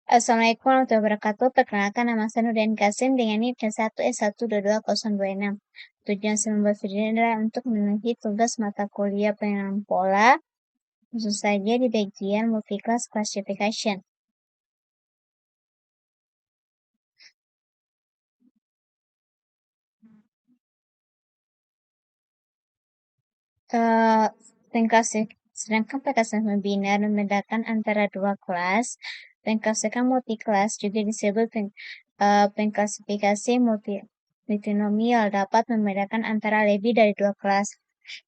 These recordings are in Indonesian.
Assalamualaikum warahmatullahi wabarakatuh. Perkenalkan nama saya Nurdian Kasim dengan NIM 1S12202. Tujuan saya membuat video ini adalah untuk memenuhi tugas mata kuliah pengenalan pola, khusus saja di bagian multi-class classification. Sedangkan pengklasifikasi biner membedakan antara dua kelas. Pengklasifikasi multi-kelas juga disebut pengklasifikasi multinomial dapat membedakan antara lebih dari dua kelas.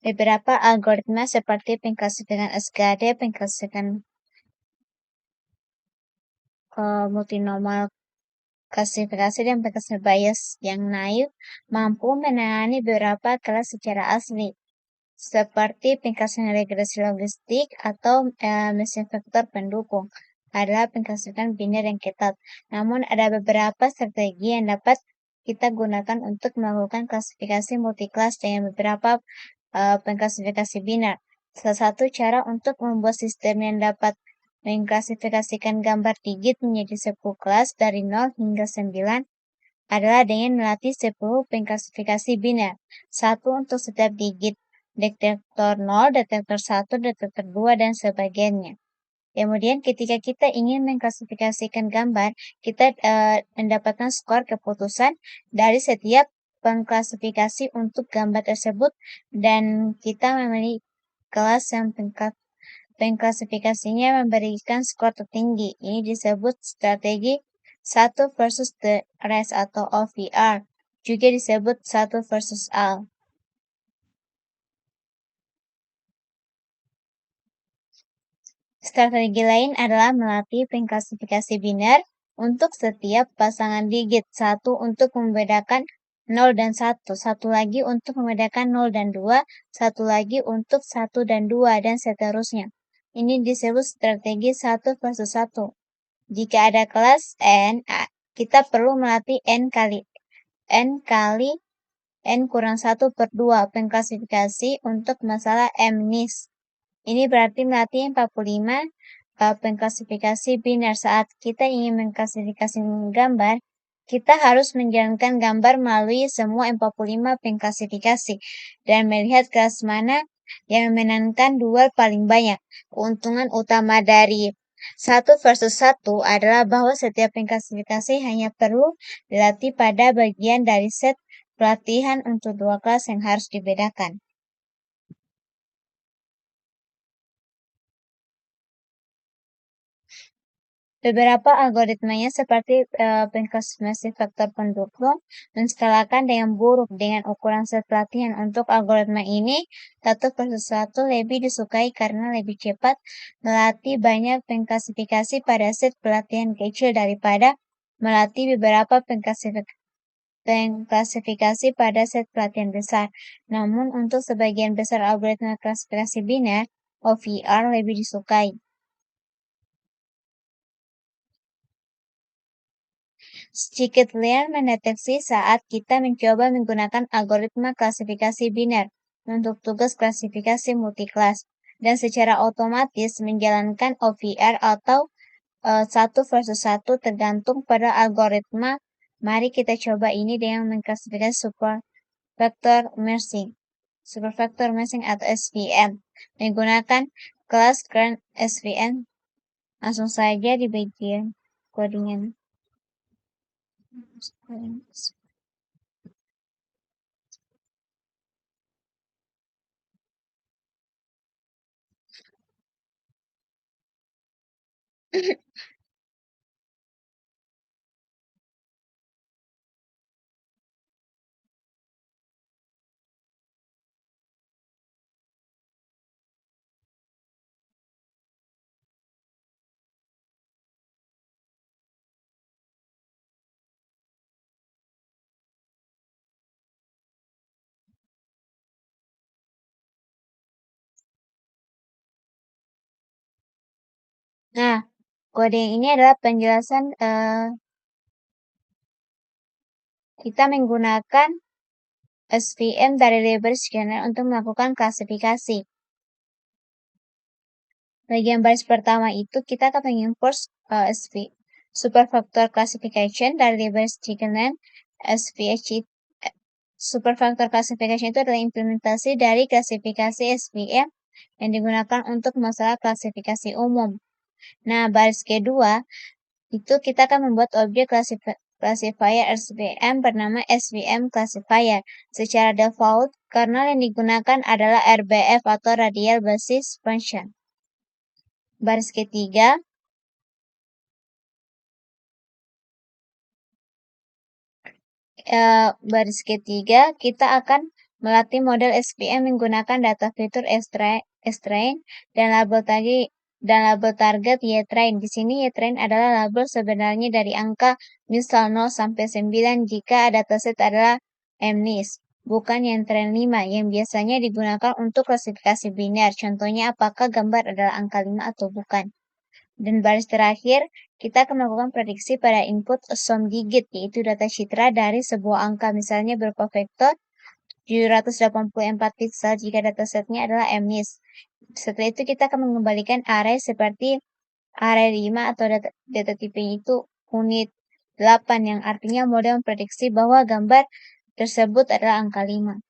Beberapa algoritma seperti pengklasifikasi SKD, pengklasifikasi multinomial klasifikasi dan pengklasifikasi bias yang naik mampu menangani beberapa kelas secara asli, seperti pengklasifikasi regresi logistik atau mesin vektor pendukung adalah pengklasifikasi biner yang ketat. Namun ada beberapa strategi yang dapat kita gunakan untuk melakukan klasifikasi multi-kelas dengan beberapa pengklasifikasi biner. Salah satu cara untuk membuat sistem yang dapat mengklasifikasikan gambar digit menjadi 10 kelas dari 0 hingga 9 adalah dengan melatih 10 pengklasifikasi biner. Satu untuk setiap digit, detektor 0, detektor 1, detektor 2, dan sebagainya. Kemudian ketika kita ingin mengklasifikasikan gambar, kita mendapatkan skor keputusan dari setiap pengklasifikasi untuk gambar tersebut, dan kita memiliki kelas yang pengklasifikasinya memberikan skor tertinggi. Ini disebut strategi 1 versus the rest atau OVR, juga disebut 1 versus all. Strategi lain adalah melatih pengklasifikasi biner untuk setiap pasangan digit. Satu untuk membedakan 0 dan 1, satu lagi untuk membedakan 0 dan 2, satu lagi untuk 1 dan 2, dan seterusnya. Ini disebut strategi 1 versus 1. Jika ada kelas N, kita perlu melatih N kali N kurang 1 per 2 pengklasifikasi untuk masalah MNIST. Ini berarti melatih 45 pengklasifikasi biner. Saat kita ingin mengklasifikasi gambar, kita harus menjalankan gambar melalui semua 45 pengklasifikasi dan melihat kelas mana yang memenangkan duel paling banyak. Keuntungan utama dari 1 versus 1 adalah bahwa setiap pengklasifikasi hanya perlu dilatih pada bagian dari set pelatihan untuk dua kelas yang harus dibedakan. Beberapa algoritmanya seperti pengklasifikasi vektor pendukung menskalakan dengan buruk dengan ukuran set pelatihan. Untuk algoritma ini, 1 versus 1 lebih disukai karena lebih cepat melatih banyak pengklasifikasi pada set pelatihan kecil daripada melatih beberapa pengklasifikasi pada set pelatihan besar. Namun, untuk sebagian besar algoritma klasifikasi biner, OVR lebih disukai. Scikit-learn mendeteksi saat kita mencoba menggunakan algoritma klasifikasi biner untuk tugas klasifikasi multi-kelas, dan secara otomatis menjalankan OVR atau 1 versus 1 tergantung pada algoritma. Mari kita coba ini dengan mengklasifikasi supervector matching atau SVM menggunakan kelas current SVM. Langsung saja di bagian codingan. Nah, kode ini adalah penjelasan kita menggunakan SVM dari library scanner untuk melakukan klasifikasi. Bagian baris pertama itu kita akan mengimport Superfactor classification dari Lieber's Chicken SVH. Superfactor classification itu adalah implementasi dari klasifikasi SVM yang digunakan untuk masalah klasifikasi umum. Nah, baris kedua, itu kita akan membuat objek classifier SVM bernama SVM classifier. Secara default, kernel yang digunakan adalah RBF atau Radial Basis Function. Baris ketiga, kita akan melatih model SVM menggunakan data fitur strain dan label target ytrain. Di sini ytrain adalah label sebenarnya dari angka misal 0 sampai 9 jika dataset adalah MNIST, bukan yang train 5 yang biasanya digunakan untuk klasifikasi biner. Contohnya apakah gambar adalah angka 5 atau bukan. Dan baris terakhir, kita akan melakukan prediksi pada input sum digit, yaitu data citra dari sebuah angka, misalnya berupa vektor 784 pixel jika datasetnya adalah MNIST. Setelah itu kita akan mengembalikan array seperti array 5 atau data tipenya itu unit 8 yang artinya model memprediksi bahwa gambar tersebut adalah angka 5.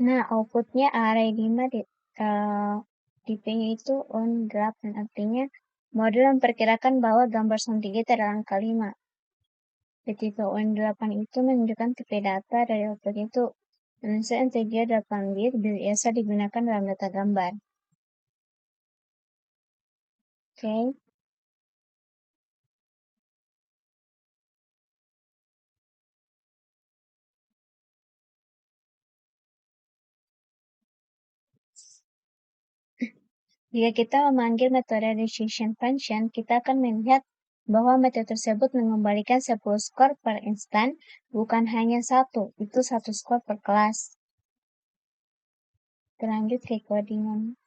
Nah, outputnya array 5 tipenya itu on 8, artinya Model memperkirakan bahwa gambar sontiget adalah angka 5. Ketika UN8 itu menunjukkan tipe data dari output itu. Manusia integer 8 bit biasa digunakan dalam data gambar. Oke. Jika kita memanggil metode decision function, kita akan melihat bahwa metode tersebut mengembalikan 10 skor per instan, bukan hanya satu, itu satu skor per kelas. Lanjut ke codingan.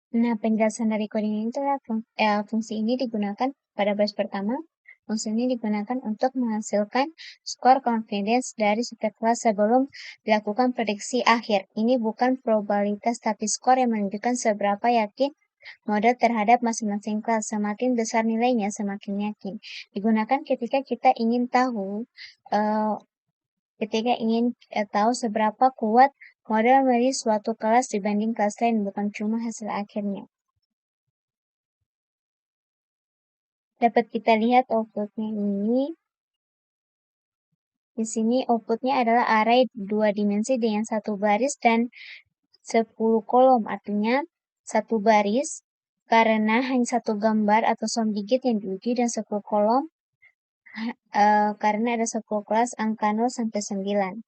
Nah, penjelasan dari coding ini adalah fungsi ini digunakan pada baris pertama. Fungsi ini digunakan untuk menghasilkan skor confidence dari setiap kelas sebelum dilakukan prediksi akhir. Ini bukan probabilitas tapi skor yang menunjukkan seberapa yakin model terhadap masing-masing kelas. Semakin besar nilainya, semakin yakin. Digunakan ketika kita ingin tahu seberapa kuat model memilih suatu kelas dibanding kelas lain, bukan cuma hasil akhirnya. Dapat kita lihat outputnya ini. Di sini outputnya adalah array 2 dimensi dengan 1 baris dan 10 kolom. Artinya 1 baris karena hanya 1 gambar atau sum digit yang diuji dan 10 kolom karena ada 10 kelas angka 0 sampai 9.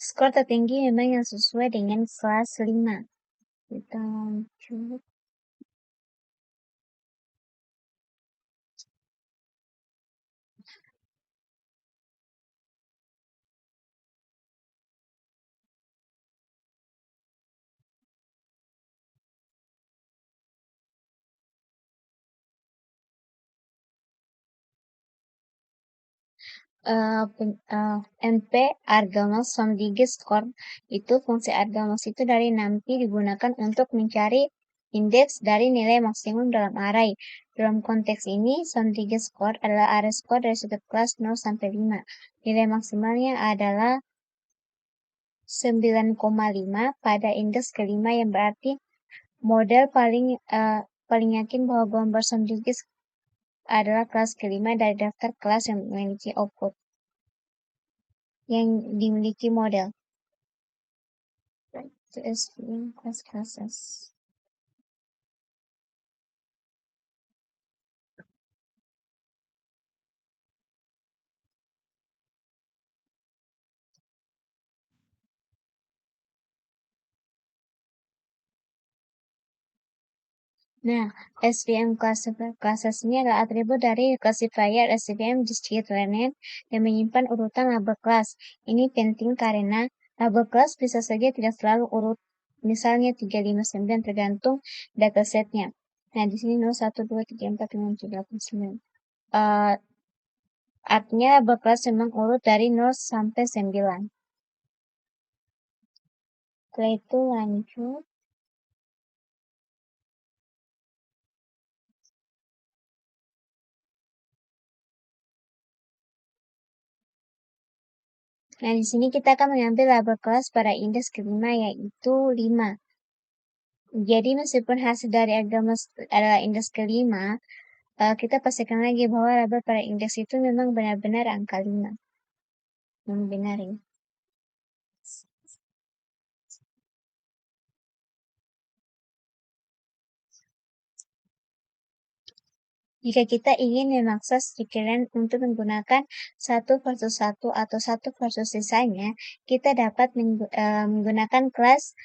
Skor tertinggi memang yang sesuai dengan kelas 5. Kita lanjut. NP Argamos Somdige Score itu fungsi Argamos itu dari nanti digunakan untuk mencari indeks dari nilai maksimum dalam array. Dalam konteks ini, Somdige Score adalah array score dari setiap kelas 0 sampai 5. Nilai maksimalnya adalah 9,5 pada indeks kelima yang berarti model paling yakin bahwa gambar Somdige adalah kelas kelima dari daftar kelas yang memiliki output yang dimiliki model. Itu SVM class classes. Nah, SVM classes ini adalah atribut dari classifier SVM diskrete yang menyimpan urutan label kelas. Ini penting karena label kelas bisa saja tidak selalu urut, misalnya 359 tergantung datasetnya. Nah, di sini 0, 1, 2, 3, 4, 5, 6, 7, 8, 9. Artinya label kelas memang urut dari 0 sampai 9. Setelah itu lanjut. Nah, di sini kita akan mengambil label kelas pada indeks kelima, yaitu 5. Jadi, meskipun hasil dari agama adalah indeks kelima, kita pastikan lagi bahwa label pada indeks itu memang benar-benar angka 5. Yang benar ya. Jika kita ingin memaksa sekalian untuk menggunakan satu versus satu atau satu versus sisanya, kita dapat menggunakan kelas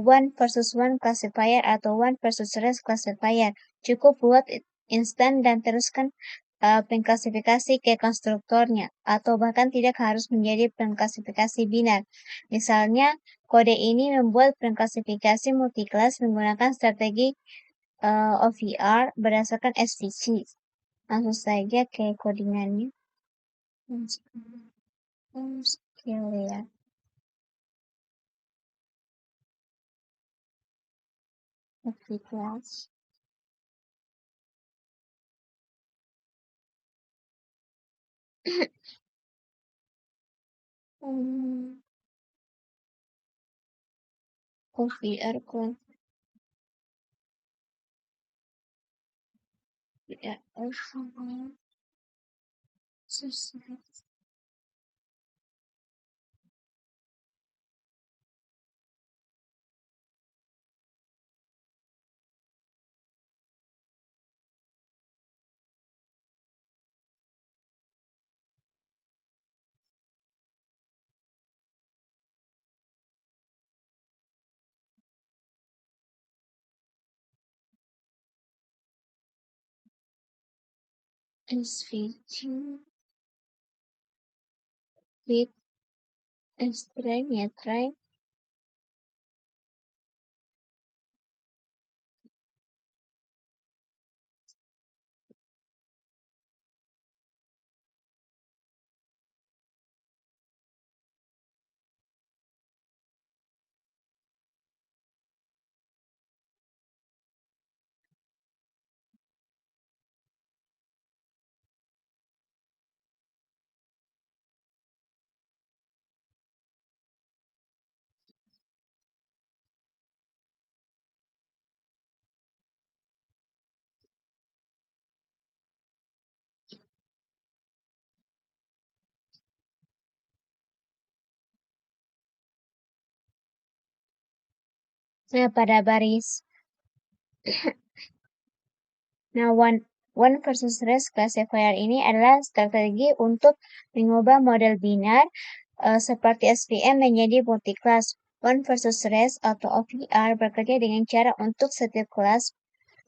one versus one classifier atau one versus rest classifier. Cukup buat instan dan teruskan pengklasifikasi ke konstruktornya, atau bahkan tidak harus menjadi pengklasifikasi binar. Misalnya, kode ini membuat pengklasifikasi multiclass menggunakan strategi OVR berdasarkan SVC. Langsung saja ke codingannya. Skill ya. Multiclass. OVR kan. Ya, susah. SVC with strength ya, try. Nah, pada baris. Nah, one versus rest classifier ini adalah strategi untuk mengubah model binar seperti SVM menjadi multiclass. One versus rest atau OVR bekerja dengan cara untuk setiap kelas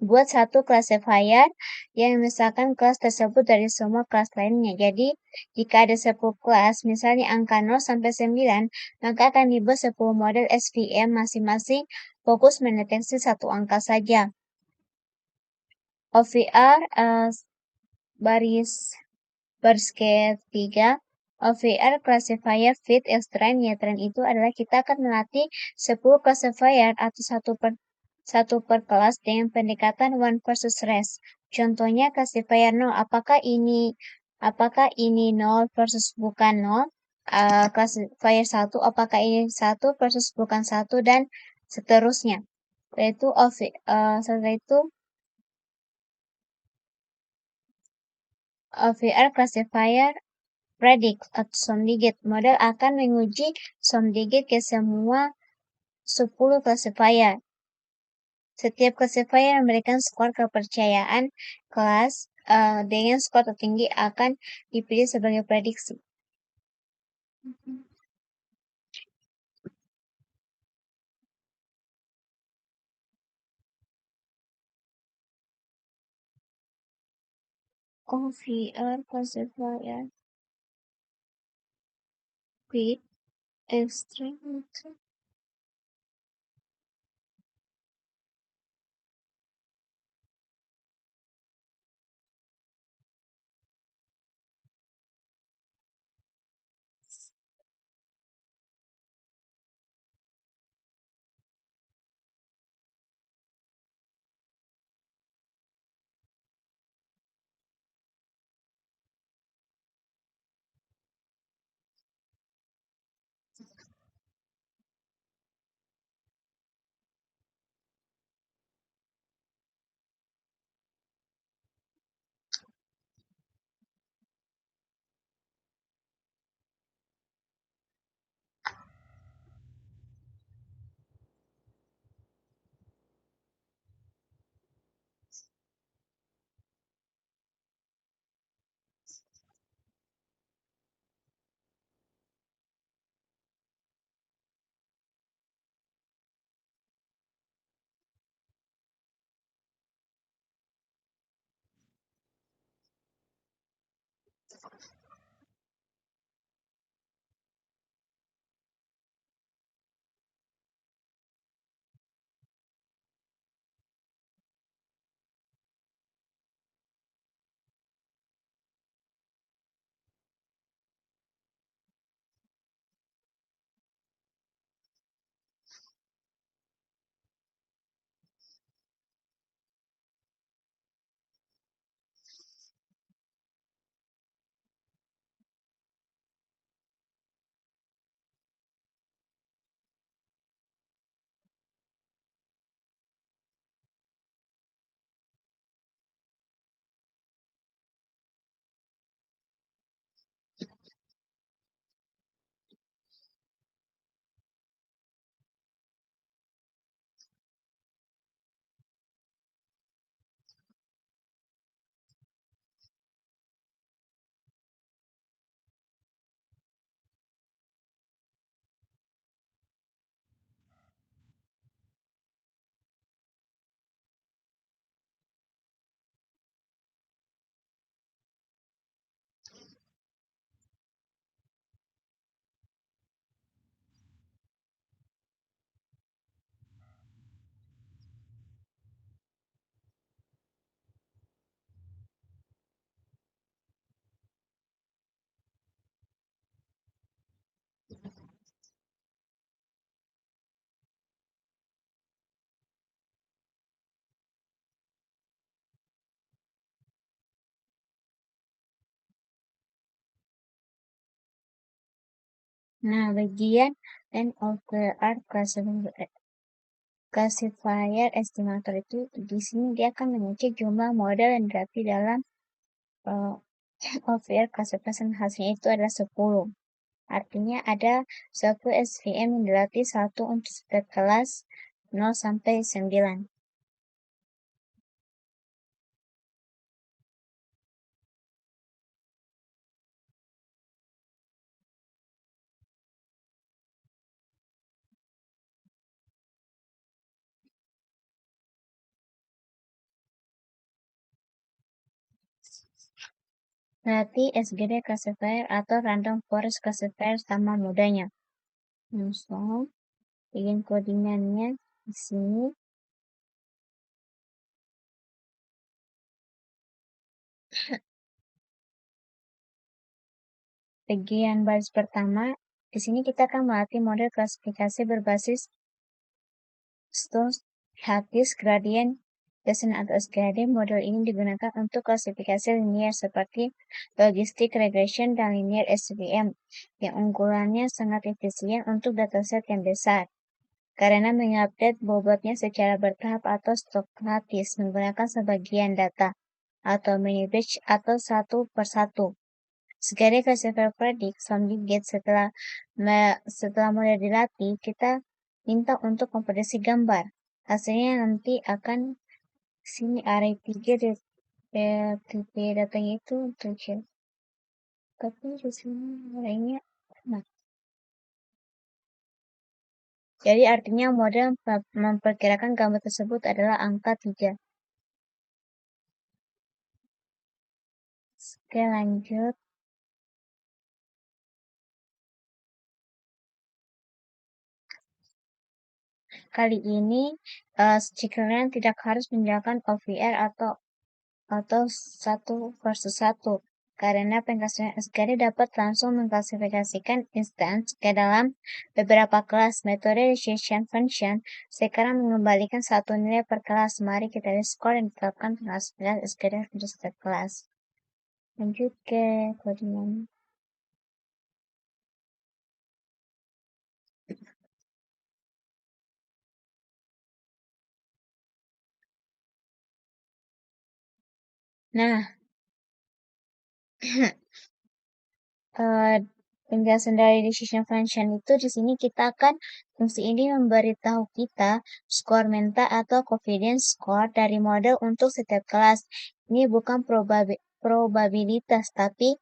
buat satu classifier yang memisahkan kelas tersebut dari semua kelas lainnya. Jadi, jika ada 10 kelas, misalnya angka 0 sampai 9, maka akan dibuat 10 model SVM masing-masing fokus mendeteksi satu angka saja. OVR baris ke-3, OVR classifier fit strand netran itu adalah kita akan melatih 10 classifier atau satu per kelas dengan pendekatan one versus rest. Contohnya classifier 0, apakah ini 0 versus bukan 0? Classifier 1, apakah ini 1 versus bukan 1, dan seterusnya. Setelah itu OVR classifier predict atau SOMDIGIT. Model akan menguji SOMDIGIT ke semua 10 classifier. Setiap classifier memberikan skor kepercayaan kelas dengan skor tertinggi akan dipilih sebagai prediksi. OVR classifier with extreme. Nah, bagian end of the art classifier estimator itu di sini dia akan mengecek jumlah model yang dilatih dalam uh, OVR classification. Hasilnya itu adalah 10. Artinya ada 10 SVM yang dilatih, 1 untuk setiap kelas 0 sampai 9. Berarti SGD classifier atau random forest classifier sama mudahnya. Langsung bikin codingannya di sini. Bagian baris pertama, di sini kita akan melatih model klasifikasi berbasis stochastic gradient descent atau SGD. Model ini digunakan untuk klasifikasi linear seperti logistic regression dan linear SVM, yang unggulannya sangat efisien untuk dataset yang besar karena mengupdate bobotnya secara bertahap atau stokastis menggunakan sebagian data atau mini batch atau satu per satu. Sekali classifier predict sounding gate setelah mulai dilatih, kita minta untuk kompetisi gambar. Hasilnya nanti akan sini array 3 tipe datanya itu kecil. Tapi di sini arraynya nah. Jadi artinya model memperkirakan gambar tersebut adalah angka 3. Oke, lanjut. Kali ini kalian tidak harus menjalankan OVR atau 1 versus 1 karena pengkasihan SKD dapat langsung mengklasifikasikan instance ke dalam beberapa kelas. Metode decision function sekarang mengembalikan satu nilai per kelas. Mari kita lihat skor yang ditetapkan pengklasifikasi SKD untuk setiap kelas. Lanjut ke codingan. Nah, penjelasan dari decision function itu di sini kita akan fungsi ini memberitahu kita skor menta atau confidence score dari model untuk setiap kelas. Ini bukan probabilitas tapi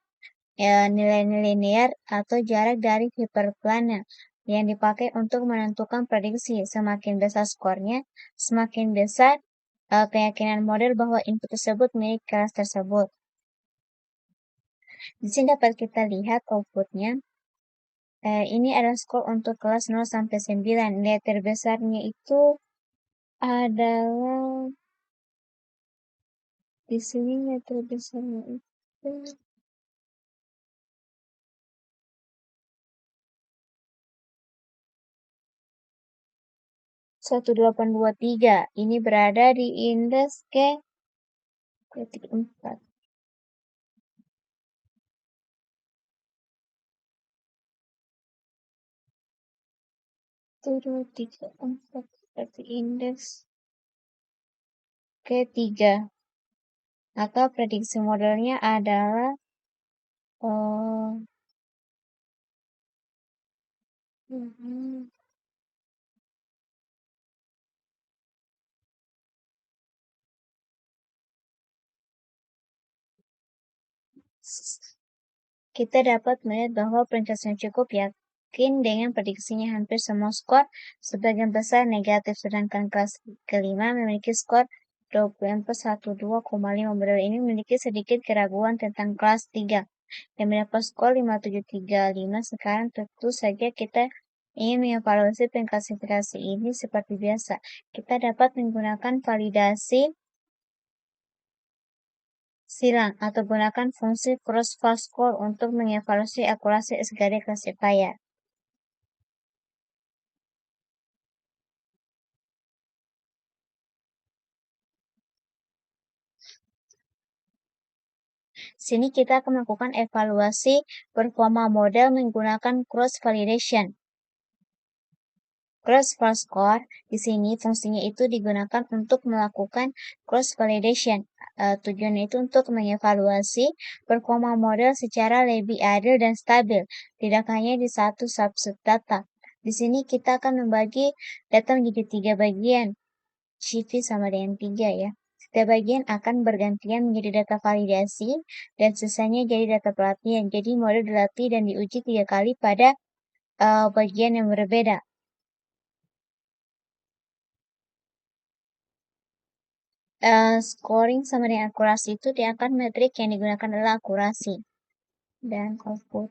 nilai-nilai linear atau jarak dari hiperplane yang dipakai untuk menentukan prediksi. Semakin besar skornya, semakin besar keyakinan model bahwa input tersebut milik kelas tersebut. Di sini dapat kita lihat outputnya. Ini adalah skor untuk kelas 0 sampai 9. Nilai terbesarnya itu adalah di sini nilai terbesarnya itu 1823. Ini berada di indeks K-4. Turun 3, 4 berarti indeks K3. Maka prediksi modelnya adalah hmm, kita dapat melihat bahwa Princess cukup yakin dengan prediksinya. Hampir semua skor sebagian besar negatif, sedangkan kelas kelima memiliki skor 24,12,5. Model ini memiliki sedikit keraguan tentang kelas 3 yang mendapat skor 5735. Sekarang tentu saja kita ingin mengevaluasi pengklasifikasi ini seperti biasa. Kita dapat menggunakan validasi silang atau gunakan fungsi cross-file score untuk mengevaluasi akurasi SGD classifier. Sini kita akan melakukan evaluasi performa model menggunakan cross validation. Cross-file score di sini fungsinya itu digunakan untuk melakukan cross validation. Tujuannya itu untuk mengevaluasi performa model secara lebih adil dan stabil, tidak hanya di satu subset data. Di sini kita akan membagi data menjadi 3 bagian, CV sama dengan 3 ya. Setiap bagian akan bergantian menjadi data validasi dan sisanya jadi data pelatihan. Jadi model dilatih dan diuji 3 kali pada bagian yang berbeda. Scoring sama dengan akurasi itu diakan metrik yang digunakan adalah akurasi. Dan output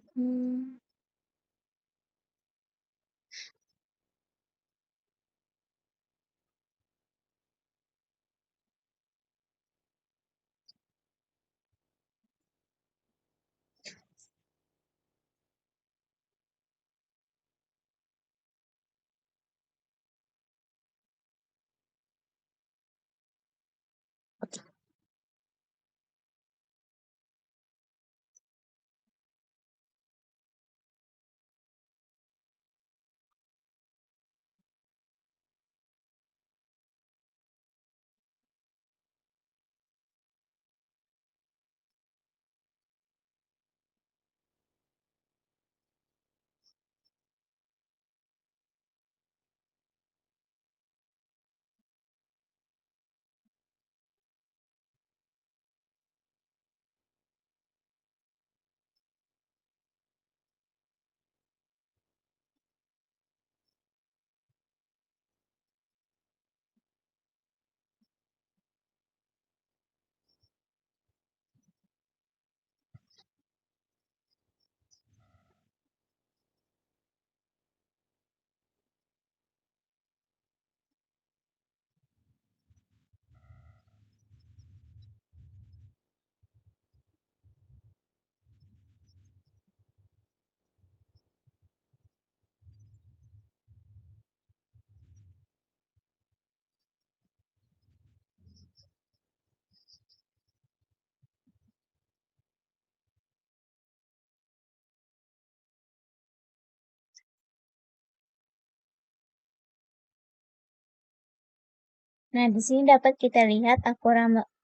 Nah, di sini dapat kita lihat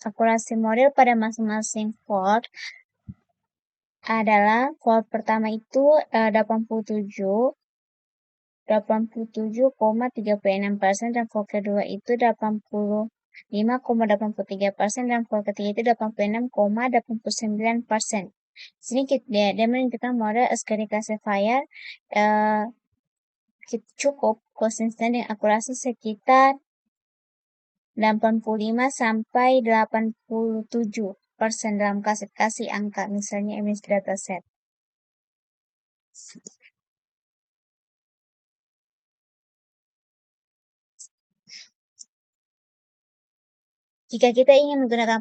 akurasi model pada masing-masing volt adalah volt pertama itu 87,36% dan volt kedua itu 85,83% dan volt ketiga itu 86,89%. Di sini dia menunjukkan model SGD classifier cukup konsisten dengan akurasi sekitar 85 sampai 87. dalam klasifikasi angka, misalnya image dataset. Jika kita ingin menggunakan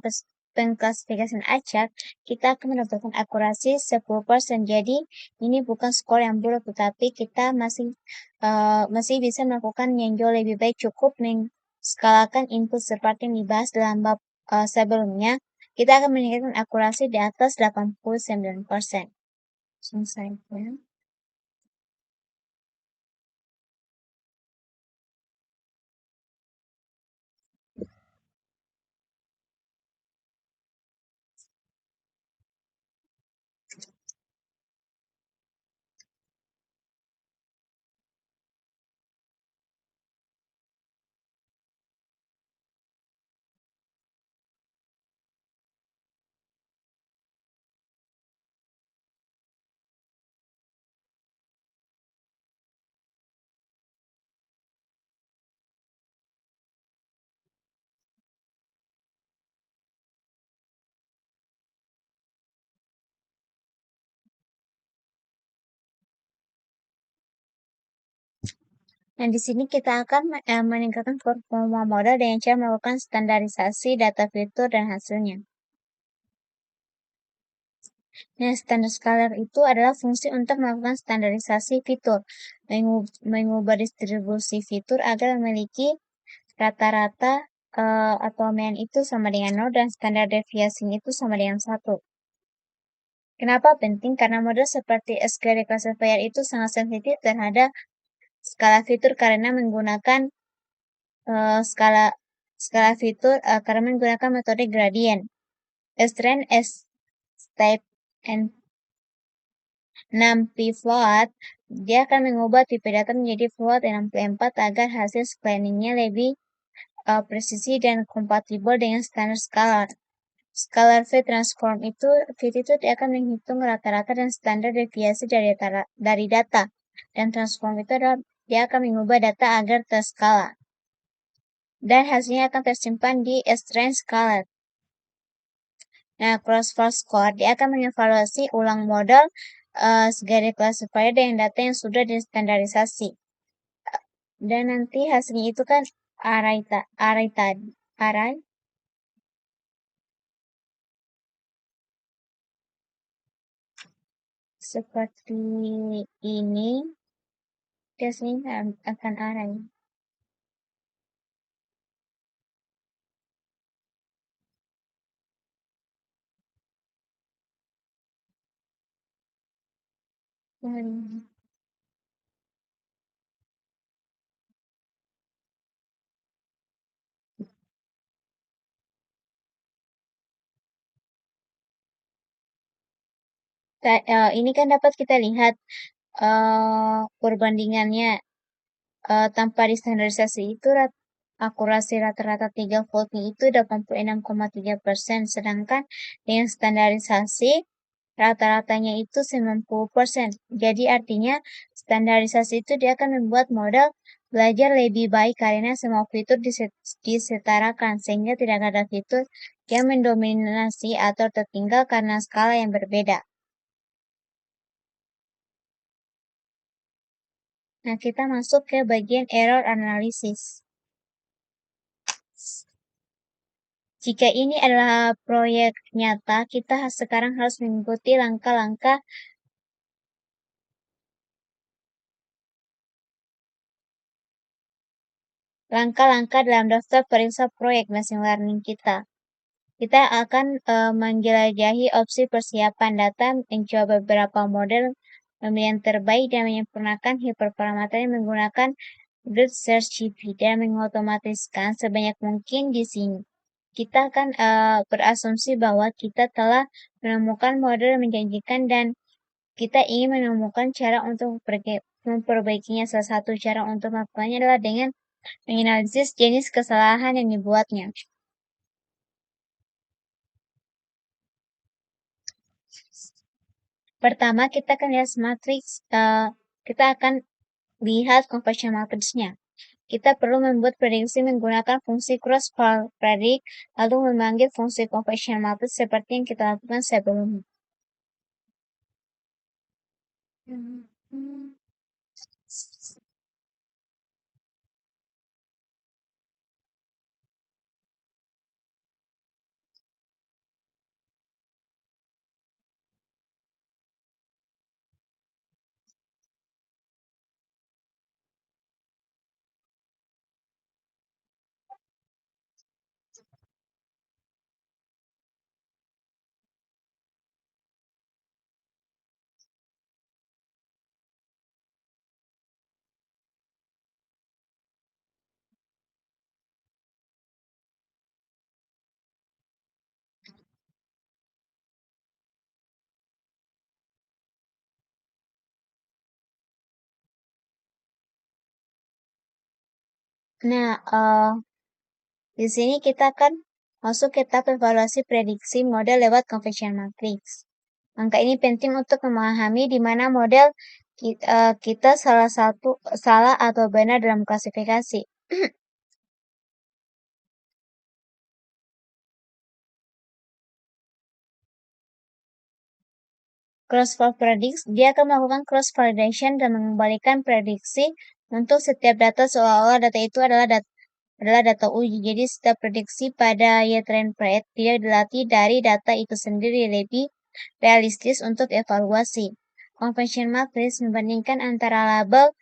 pengklasifikasian acak, kita akan mendapatkan akurasi 10%. Jadi, ini bukan skor yang buruk, tetapi kita masih bisa melakukan yang jauh lebih baik. Cukup mengskalakan input seperti yang dibahas dalam bab sebelumnya. Kita akan meningkatkan akurasi di atas 89%. Selesai. Ya. Nah, di sini kita akan meningkatkan performa model dengan cara melakukan standarisasi data fitur dan hasilnya. Nah, standar scalar itu adalah fungsi untuk melakukan standarisasi fitur, mengubah distribusi fitur agar memiliki rata-rata atau mean itu sama dengan 0 dan standar deviasinya itu sama dengan 1. Kenapa penting? Karena model seperti SQL classifier itu sangat sensitif terhadap skala fitur karena menggunakan skala fitur karena menggunakan metode gradient. Strength as type and 6 float, dia akan mengubah tipe data menjadi float 64 agar hasil splanningnya lebih presisi dan kompatibel dengan standar scalar. Scalar fit transform itu dia akan menghitung rata-rata dan standar deviasi dari data. Dan transform itu adalah dia akan mengubah data agar terskala. Dan hasilnya akan tersimpan di strength scalar. Nah, cross-fault score, dia akan mengevaluasi ulang model segala classifier dengan data yang sudah distandarisasi. Dan nanti hasilnya itu kan array seperti ini, hasilnya akan array. Ini kan dapat kita lihat perbandingannya tanpa distandarisasi itu akurasi rata-rata 3 voltnya itu 86,3%, sedangkan dengan standarisasi rata-ratanya itu 90%. Jadi artinya standarisasi itu dia akan membuat model belajar lebih baik karena semua fitur disetarakan sehingga tidak ada fitur yang mendominasi atau tertinggal karena skala yang berbeda. Nah, kita masuk ke bagian error analysis. Jika ini adalah proyek nyata, kita sekarang harus mengikuti langkah-langkah dalam daftar periksa proyek machine learning kita. Kita akan menjelajahi opsi persiapan data, mencoba beberapa model, memilih yang terbaik, dan menyempurnakan hiperparameter menggunakan grid search GP dan mengotomatiskan sebanyak mungkin di sini. Kita akan berasumsi bahwa kita telah menemukan model yang menjanjikan dan kita ingin menemukan cara untuk memperbaikinya. Salah satu cara untuk melakukannya adalah dengan menganalisis jenis kesalahan yang dibuatnya. Pertama, kita akan lihat matriks. Kita akan lihat conversion matrixnya. kita perlu membuat prediksi menggunakan fungsi cross-predict lalu memanggil fungsi convolution matrix seperti yang kita lakukan sebelumnya. Nah, di sini kita akan masuk ke tahap evaluasi prediksi model lewat convolution matrix. Angka ini penting untuk memahami di mana model kita salah atau benar dalam klasifikasi. Cross-validation, dia akan melakukan cross-validation dan mengembalikan prediksi untuk setiap data seolah-olah data itu adalah data uji. Jadi setiap prediksi pada Y-trend rate tidak dilatih dari data itu sendiri lebih realistis untuk evaluasi. Convolution matrix membandingkan antara label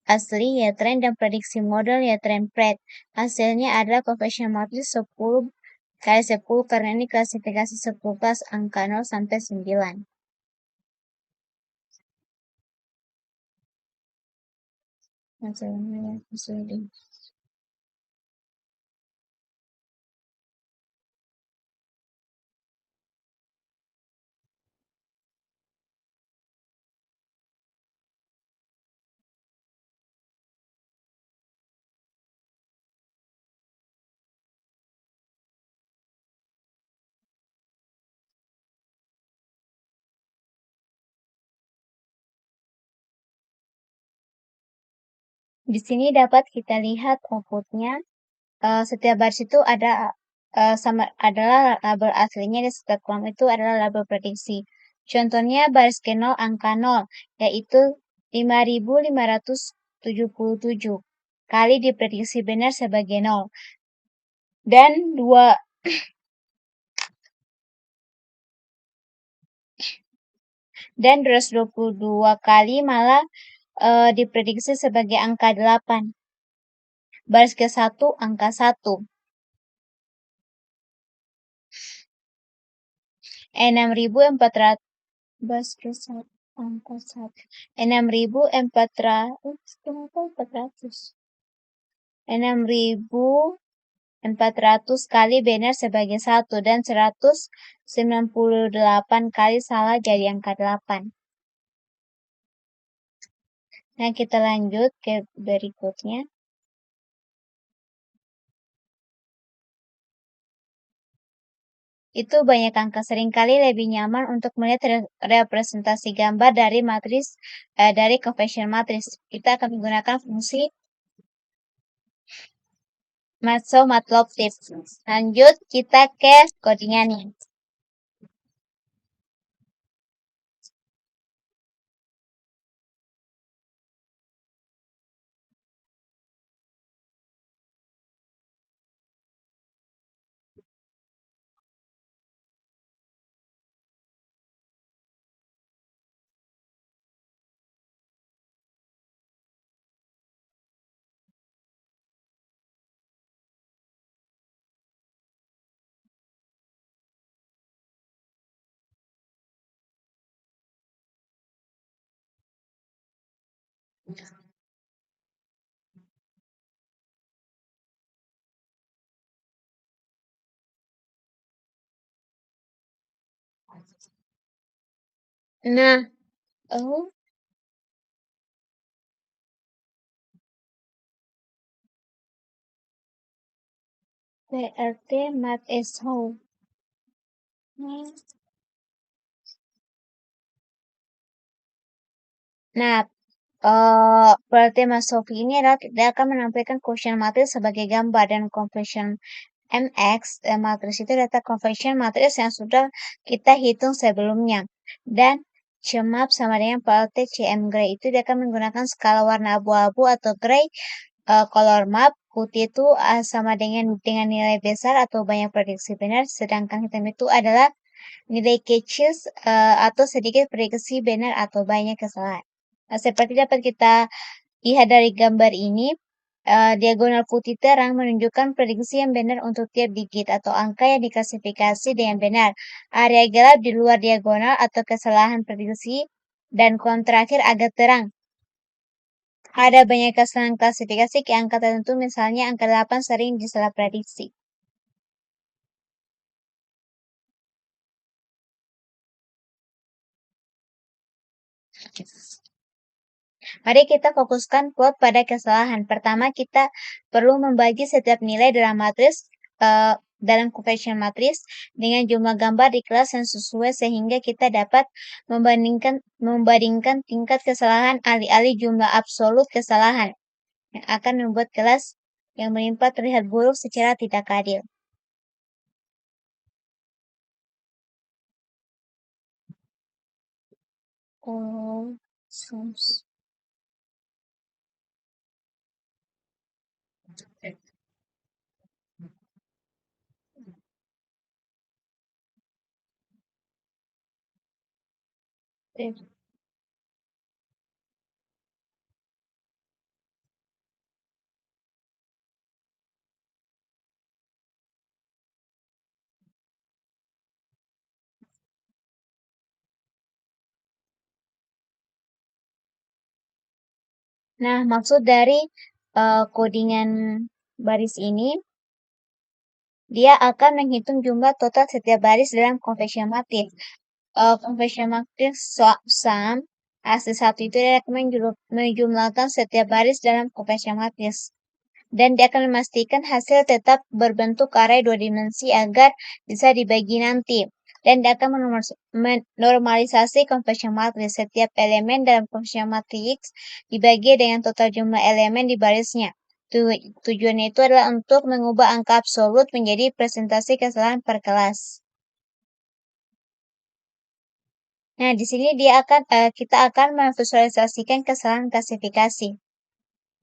asli Y-trend dan prediksi model Y-trend rate. Hasilnya adalah convolution matrix 10 kali 10 karena ini klasifikasi 10 kelas angka 0 sampai 9. Hasilnya sudah. Di sini dapat kita lihat outputnya. Setiap baris itu adalah label aslinya dan setiap kolom itu adalah label prediksi. Contohnya baris ke 0 angka 0 yaitu 5.577 kali diprediksi benar sebagai 0 dan 222 kali malah diprediksi sebagai angka 8. Baris ke 1 angka 1. 6.400 baris ke 1 angka 1. 6.400 kali benar sebagai 1 dan 198 kali salah jadi angka 8. Nah, kita lanjut ke berikutnya. Itu banyak angka. Seringkali lebih nyaman untuk melihat representasi gambar dari dari convolution matrix. Kita akan menggunakan fungsi matplotlib. Lanjut, kita ke codingnya nih. Nah, PRT mat SO. Nah, Pertema Sophie ini adalah dia akan menampilkan quotient matrix sebagai gambar dan conversion MX matrix itu data conversion matrix yang sudah kita hitung sebelumnya. Dan CMAP sama dengan PLT CM Gray itu dia akan menggunakan skala warna abu-abu atau gray color map. Putih itu sama dengan nilai besar atau banyak prediksi benar, sedangkan hitam itu adalah nilai kecil atau sedikit prediksi benar atau banyak kesalahan. Nah, seperti dapat kita lihat dari gambar ini, diagonal putih terang menunjukkan prediksi yang benar untuk tiap digit atau angka yang diklasifikasi dengan benar. Area gelap di luar diagonal atau kesalahan prediksi, dan kolom terakhir agak terang. Ada banyak kesalahan klasifikasi ke angka tertentu, misalnya angka 8 sering disalah prediksi. Mari kita fokuskan plot pada kesalahan. Pertama, kita perlu membagi setiap nilai dalam matriks dalam conversion matrix dengan jumlah gambar di kelas yang sesuai sehingga kita dapat membandingkan tingkat kesalahan alih-alih jumlah absolut kesalahan yang akan membuat kelas yang melimpah terlihat buruk secara tidak adil. Oh, Nah, maksud dari codingan baris ini, dia akan menghitung jumlah total setiap baris dalam conversion matrix. Conversion matrix sum AC1 itu dia akan menjumlahkan setiap baris dalam conversion matrix. Dan dia akan memastikan hasil tetap berbentuk array 2 dimensi agar bisa dibagi nanti. Dan dia akan menormalisasi conversion matrix. Setiap elemen dalam conversion matrix dibagi dengan total jumlah elemen di barisnya. Tujuannya itu adalah untuk mengubah angka absolut menjadi presentasi kesalahan per kelas. Nah, di sini kita akan memvisualisasikan kesalahan klasifikasi.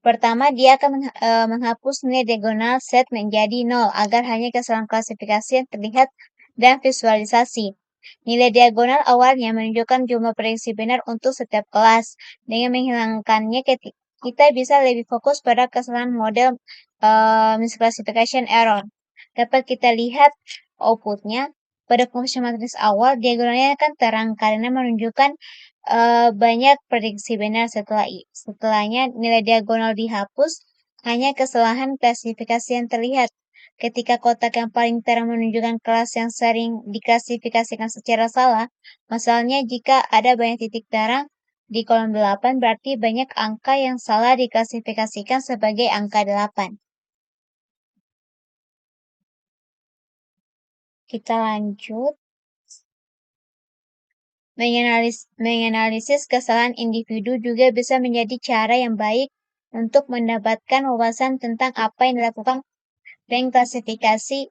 Pertama, dia akan menghapus nilai diagonal set menjadi 0 agar hanya kesalahan klasifikasi yang terlihat dan visualisasi. Nilai diagonal awalnya menunjukkan jumlah prediksi benar untuk setiap kelas. Dengan menghilangkannya, kita bisa lebih fokus pada kesalahan model misclassification error. Dapat kita lihat outputnya. Pada fungsi matriks awal, diagonalnya akan terang karena menunjukkan banyak prediksi benar. Setelahnya nilai diagonal dihapus, hanya kesalahan klasifikasi yang terlihat. Ketika kotak yang paling terang menunjukkan kelas yang sering diklasifikasikan secara salah, misalnya jika ada banyak titik terang di kolom 8, berarti banyak angka yang salah diklasifikasikan sebagai angka 8. Kita lanjut. Menganalisis kesalahan individu juga bisa menjadi cara yang baik untuk mendapatkan wawasan tentang apa yang dilakukan bank klasifikasi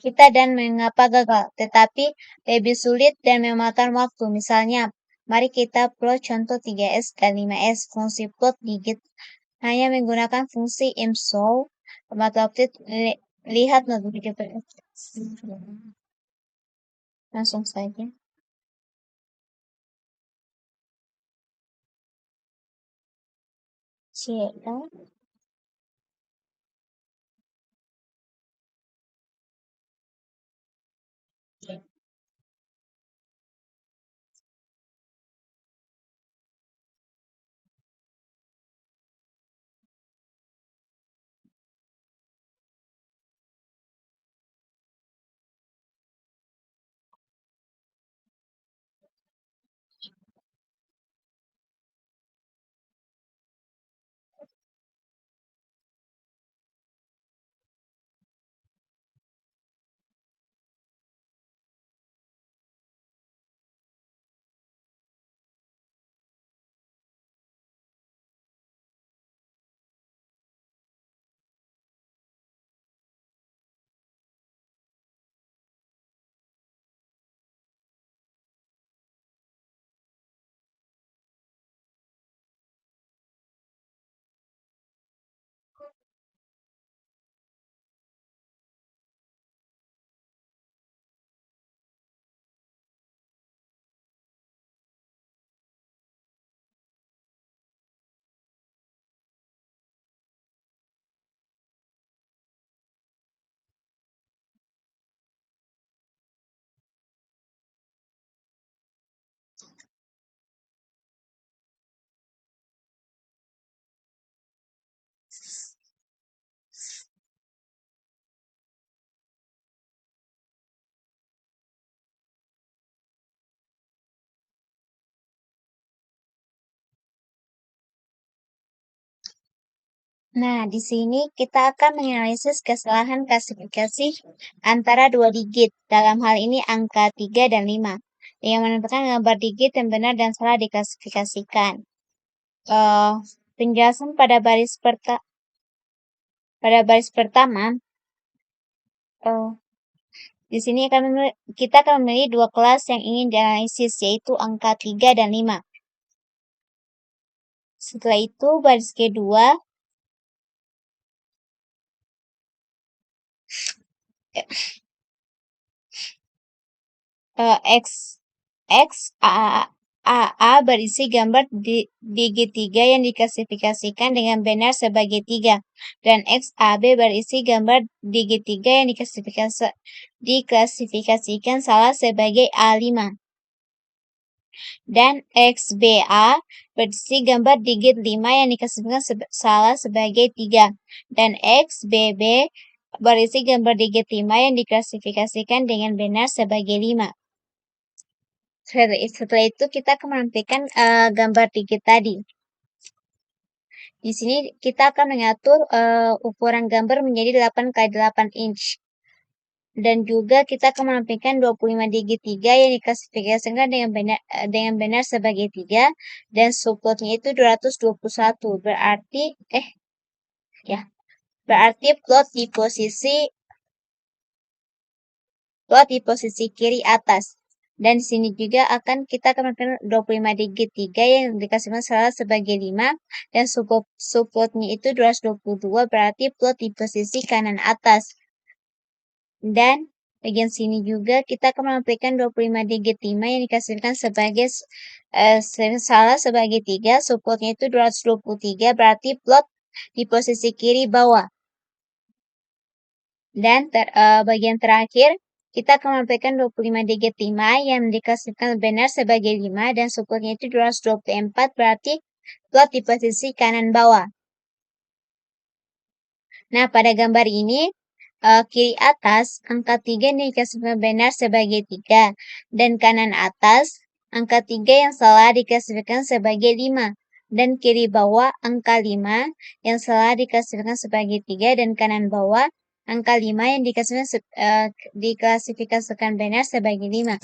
kita dan mengapa gagal, tetapi lebih sulit dan memakan waktu. Misalnya, mari kita plot contoh 3S dan 5S fungsi plot digit hanya menggunakan fungsi imsolve. Lihat notifikasi. Langsung saja. CL Nah, di sini kita akan menganalisis kesalahan klasifikasi antara dua digit, dalam hal ini angka 3 dan 5, yang menentukan gambar digit yang benar dan salah diklasifikasikan. Penjelasan pada baris pertama, di sini kita akan memilih dua kelas yang ingin dianalisis, yaitu angka 3 dan 5. Setelah itu, baris kedua, X A berisi gambar digit 3 yang diklasifikasikan dengan benar sebagai 3, dan XAB berisi gambar digit 3 yang diklasifikasikan salah sebagai A5. Dan XBA berisi gambar digit 5 yang diklasifikasikan salah sebagai 3, dan XBB berisi gambar digit 5 yang diklasifikasikan dengan benar sebagai 5. Setelah itu kita akan menampilkan gambar digit tadi. Di sini kita akan mengatur ukuran gambar menjadi 8x8 inch. Dan juga kita akan menampilkan 25 digit 3 yang diklasifikasikan dengan benar sebagai 3, dan subplotnya itu 221. Berarti plot di posisi kiri atas. Dan di sini juga kita akan menampilkan 25 digit 3 yang dikasihkan salah sebagai 5, dan subplotnya itu 222, berarti plot di posisi kanan atas. Dan bagian sini juga kita akan menampilkan 25 digit 5 yang dikasihkan sebagai salah sebagai 3, subplotnya itu 223, berarti plot di posisi kiri bawah. Dan bagian terakhir, kita akan menampilkan 25 digit 5 yang dikasihkan benar sebagai 5, dan subplotnya itu 224, berarti plot di posisi kanan bawah. Nah, pada gambar ini, kiri atas, angka 3 yang dikasihkan benar sebagai 3, dan kanan atas, angka 3 yang salah dikasihkan sebagai 5, dan kiri bawah, angka 5 yang salah dikasihkan sebagai 3, dan kanan bawah, angka 5 yang diklasifikasikan benar sebagai 5.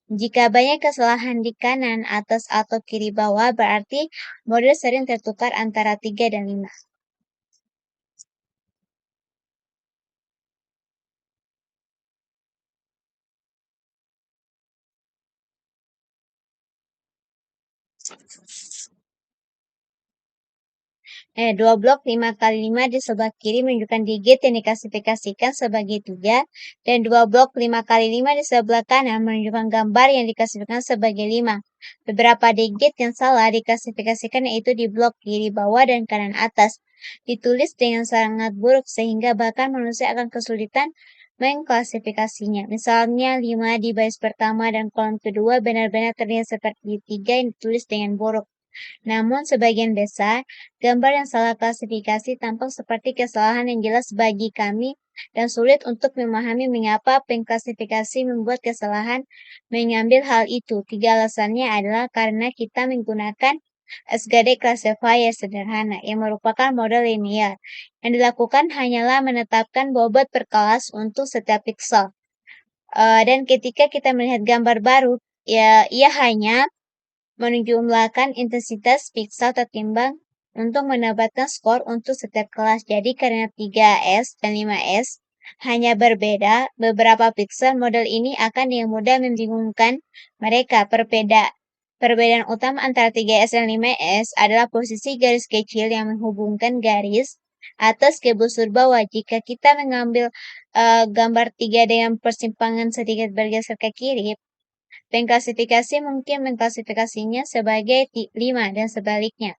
Jika banyak kesalahan di kanan, atas, atau kiri bawah, berarti model sering tertukar antara 3 dan 5. Dua blok 5x5 di sebelah kiri menunjukkan digit yang diklasifikasikan sebagai 3, dan dua blok 5x5 di sebelah kanan menunjukkan gambar yang diklasifikasikan sebagai 5. Beberapa digit yang salah diklasifikasikan yaitu di blok kiri bawah dan kanan atas. Ditulis dengan sangat buruk sehingga bahkan manusia akan kesulitan mengklasifikasinya. Misalnya 5 di baris pertama dan kolom kedua benar-benar terlihat seperti 3 yang ditulis dengan buruk. Namun sebagian besar, gambar yang salah klasifikasi tampak seperti kesalahan yang jelas bagi kami dan sulit untuk memahami mengapa pengklasifikasi membuat kesalahan mengambil hal itu. 3 alasannya adalah karena kita menggunakan SGD classifier sederhana yang merupakan model linear. Yang dilakukan hanyalah menetapkan bobot per kelas untuk setiap pixel. Dan ketika kita melihat gambar baru, ia hanya menjumlahkan intensitas pixel tertimbang untuk mendapatkan skor untuk setiap kelas. Jadi karena 3S dan 5S hanya berbeda beberapa pixel, model ini akan dengan mudah membingungkan mereka. Perbedaan utama antara 3S dan 5S adalah posisi garis kecil yang menghubungkan garis atas ke busur bawah. Jika kita mengambil gambar 3 dengan persimpangan sedikit bergeser ke kiri, pengklasifikasi mungkin mengklasifikasinya sebagai 5 dan sebaliknya.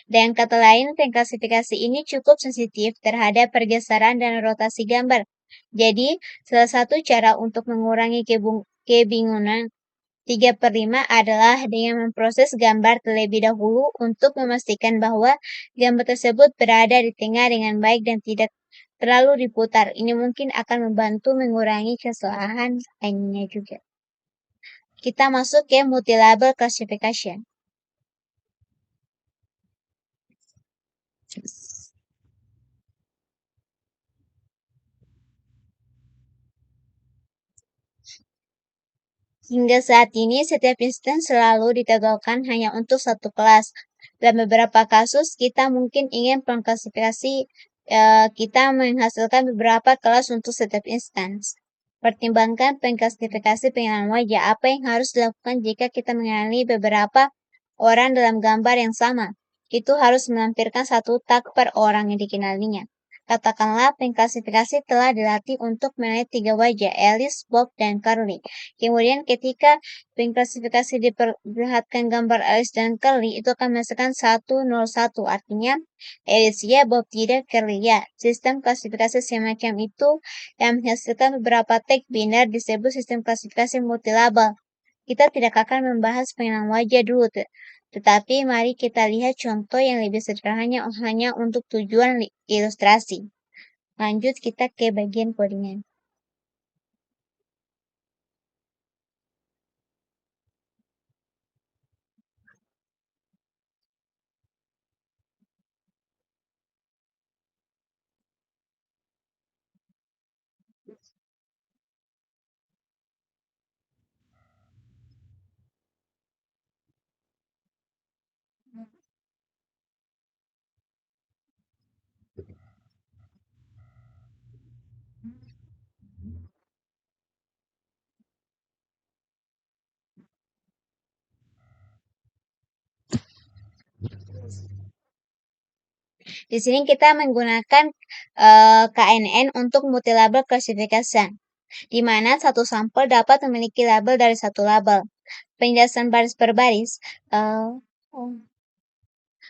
Dengan kata lain, pengklasifikasi ini cukup sensitif terhadap pergeseran dan rotasi gambar. Jadi, salah satu cara untuk mengurangi kebingungan 3/5 adalah dengan memproses gambar terlebih dahulu untuk memastikan bahwa gambar tersebut berada di tengah dengan baik dan tidak terlalu diputar. Ini mungkin akan membantu mengurangi kesalahan lainnya juga. Kita masuk ke multi-label classification. Hingga saat ini, setiap instan selalu ditegalkan hanya untuk satu kelas. Dalam beberapa kasus, kita mungkin ingin mengklasifikasi kita menghasilkan beberapa kelas untuk setiap instance. Pertimbangkan pengklasifikasi pengenalan wajah. Apa yang harus dilakukan jika kita mengenali beberapa orang dalam gambar yang sama? Itu harus melampirkan satu tag per orang yang dikenalinya. Katakanlah pengklasifikasi telah dilatih untuk mengenali 3 wajah, Alice, Bob, dan Carly. Kemudian ketika pengklasifikasi diperlihatkan gambar Alice dan Carly, itu akan menghasilkan 101. Artinya, Alice ya, Bob tidak, Carly ya. Sistem klasifikasi semacam itu yang menghasilkan beberapa tag biner disebut sistem klasifikasi multilabel. Kita tidak akan membahas pengenalan wajah dulu, tetapi mari kita lihat contoh yang lebih sederhana hanya untuk tujuan ilustrasi. Lanjut kita ke bagian codingan. Di sini kita menggunakan KNN untuk multilabel classification, di mana satu sampel dapat memiliki label dari satu label. Penjelasan baris per baris.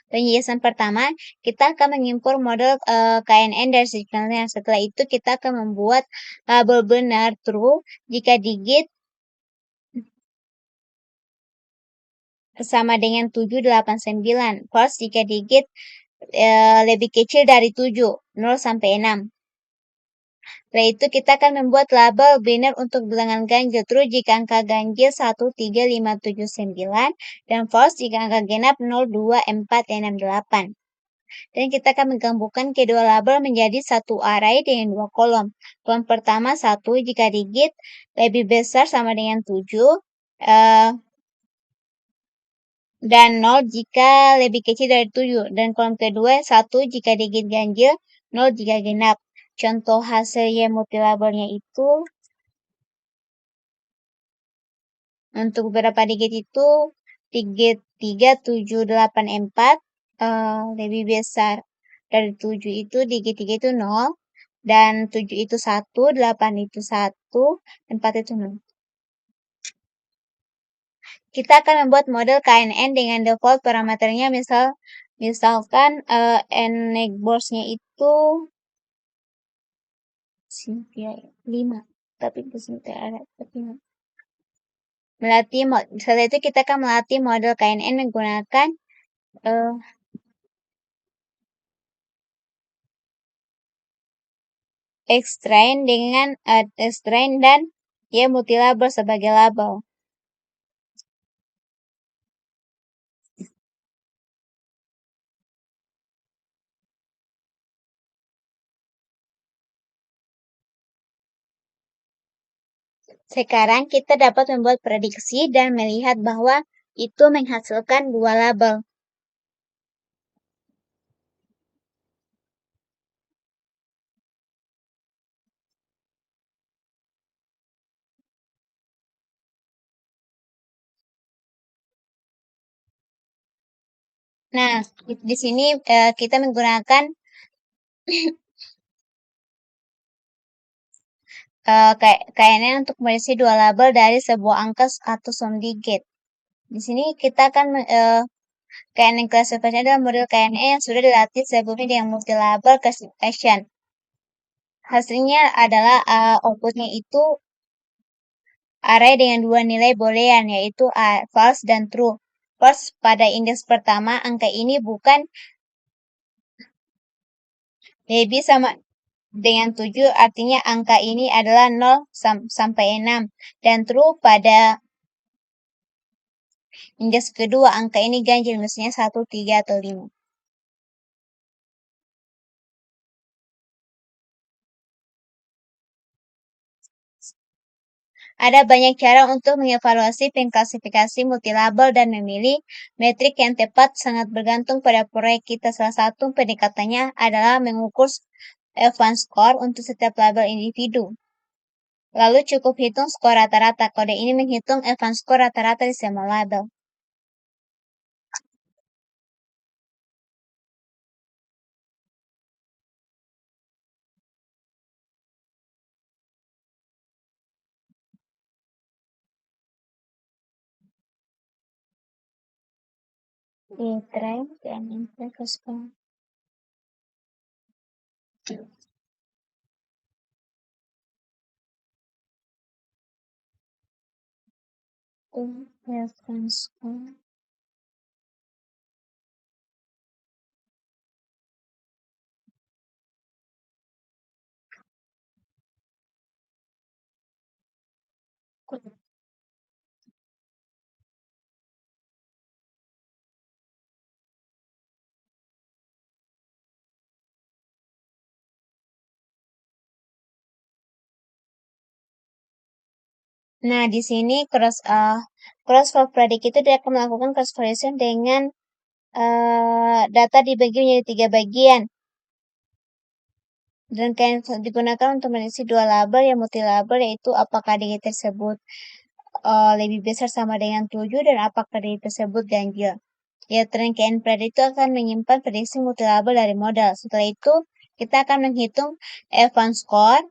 Penjelasan pertama, kita akan mengimpor model KNN dari signalnya. Setelah itu kita akan membuat label benar true jika digit sama dengan 789, false jika digit lebih kecil dari 7, 0 sampai 6. Setelah itu kita akan membuat label biner untuk bilangan ganjil true jika angka ganjil 13579 dan false jika angka genap 024668. Dan kita akan menggabungkan kedua label menjadi satu array dengan dua kolom. Kolom pertama 1 jika digit lebih besar sama dengan 7 dan 0 jika lebih kecil dari 7. Dan kolom kedua 1 jika digit ganjil, 0 jika genap. Contoh hasil Y multilabelnya itu untuk beberapa digit itu digit 3784 lebih besar dari 7 itu digit 3 itu 0 dan 7 itu 1, 8 itu 1, 4 itu 0. Kita akan membuat model KNN dengan default parameternya misalkan neighbors-nya itu Cynthia 5, tapi di sini tidak ada tapi setelah itu kita akan melatih model KNN menggunakan Xtrain dengan Xtrain dan Y multilabel sebagai label. Sekarang kita dapat membuat prediksi dan melihat bahwa itu menghasilkan dua label. Nah, di sini kita menggunakan KNN untuk mengisi dua label dari sebuah angka atau sum digit. Di sini kita akan KNN classification adalah model KNN yang sudah dilatih sebelumnya dengan multilabel classification. Hasilnya adalah outputnya itu array dengan dua nilai boolean, yaitu false dan true. False pada indeks pertama, angka ini bukan lebih sama dengan 7, artinya angka ini adalah 0 sampai 6. Dan true pada indeks kedua, angka ini ganjil, misalnya 1, 3, atau 5. Ada banyak cara untuk mengevaluasi pengklasifikasi multilabel dan memilih metrik yang tepat sangat bergantung pada proyek kita. Salah satu pendekatannya adalah mengukur Evans score untuk setiap label individu. Lalu cukup hitung skor rata-rata. Kode ini menghitung Evans score rata-rata di semua label. Try dan score. Evans score. Nah, di sini cross predict itu dia akan melakukan cross validation dengan data dibagi menjadi 3 bagian. Dan digunakan untuk mengisi dua label yang multilabel, yaitu apakah diri tersebut lebih besar sama dengan 7 dan apakah diri tersebut ganjil. Ya, Train Predict itu akan menyimpan prediksi multilabel dari modal. Setelah itu, kita akan menghitung Evans score.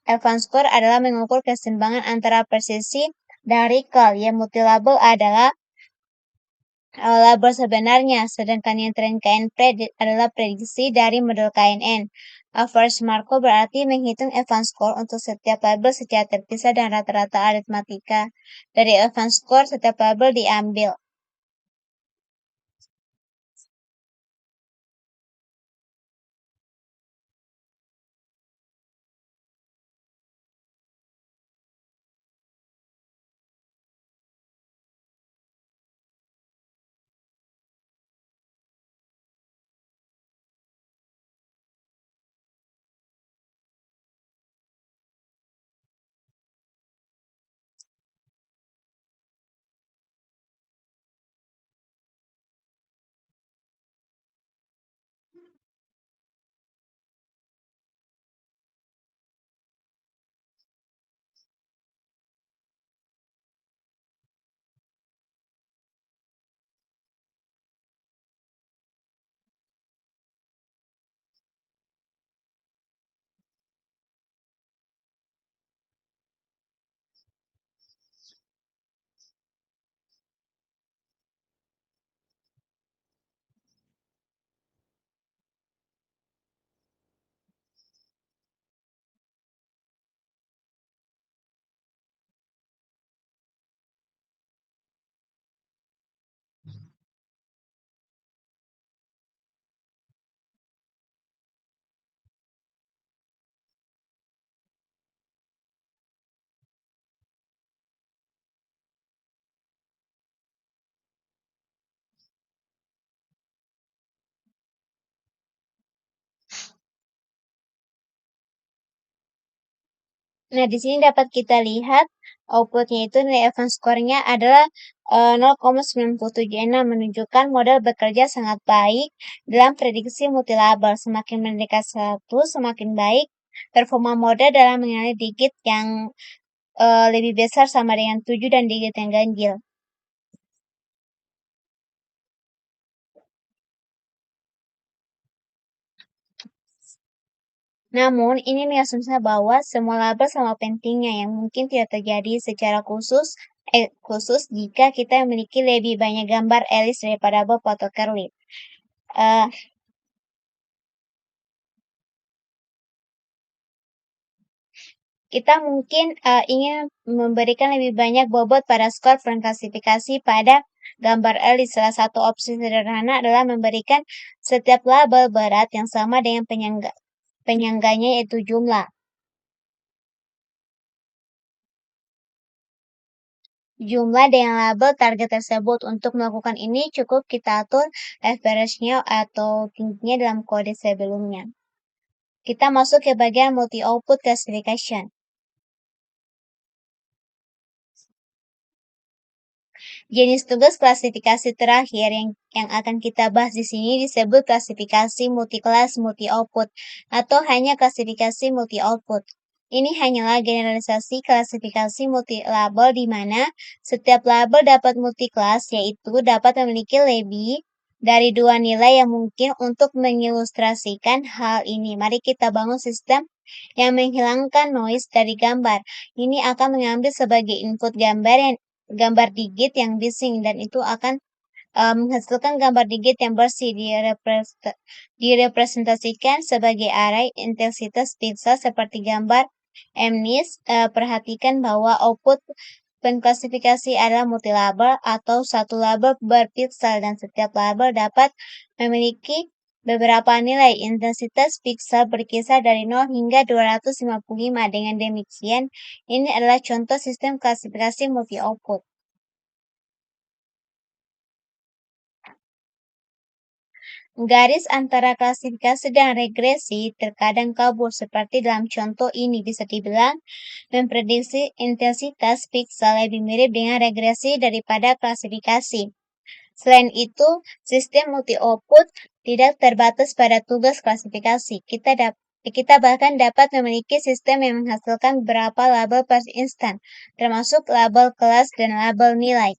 Evans score adalah mengukur keseimbangan antara presisi dan recall. Yang multilabel adalah label sebenarnya, sedangkan yang Train Predict adalah prediksi dari model KNN. Average Markov berarti menghitung Evans score untuk setiap label secara terpisah dan rata-rata aritmatika. Dari Evans score, setiap label diambil. Nah, di sini dapat kita lihat outputnya itu nilai Evans score-nya adalah 0,976, menunjukkan model bekerja sangat baik dalam prediksi multilabel. Semakin mendekat 100, semakin baik performa model dalam mengenali digit yang lebih besar sama dengan 7 dan digit yang ganjil. Namun, ini mengasumsikan bahwa semua label sama pentingnya yang mungkin tidak terjadi secara khusus jika kita memiliki lebih banyak gambar Alice daripada Bob atau Curly. Kita mungkin ingin memberikan lebih banyak bobot pada skor pengklasifikasi pada gambar Alice. Salah satu opsi sederhana adalah memberikan setiap label berat yang sama dengan penyangganya, yaitu jumlah. Jumlah dengan label target tersebut. Untuk melakukan ini cukup kita atur average-nya atau tingginya dalam kode sebelumnya. Kita masuk ke bagian multi-output classification. Jenis tugas klasifikasi terakhir yang akan kita bahas di sini disebut klasifikasi multi-kelas multi-output atau hanya klasifikasi multi-output. Ini hanyalah generalisasi klasifikasi multi-label di mana setiap label dapat multi-kelas, yaitu dapat memiliki lebih dari dua nilai yang mungkin. Untuk mengilustrasikan hal ini, mari kita bangun sistem yang menghilangkan noise dari gambar. Ini akan mengambil sebagai input gambar digit yang bising, dan itu akan menghasilkan gambar digit yang bersih. Direpresentasikan sebagai array intensitas pixel seperti gambar MNIST. Perhatikan bahwa output pengklasifikasi adalah multilabel atau satu label berpixel, dan setiap label dapat memiliki beberapa nilai intensitas pixel berkisar dari 0 hingga 255. Dengan demikian, ini adalah contoh sistem klasifikasi multi-output. Garis antara klasifikasi dan regresi terkadang kabur, seperti dalam contoh ini. Bisa dibilang, memprediksi intensitas pixel lebih mirip dengan regresi daripada klasifikasi. Selain itu, sistem multi-output tidak terbatas pada tugas klasifikasi. Kita bahkan dapat memiliki sistem yang menghasilkan beberapa label per instan, termasuk label kelas dan label nilai.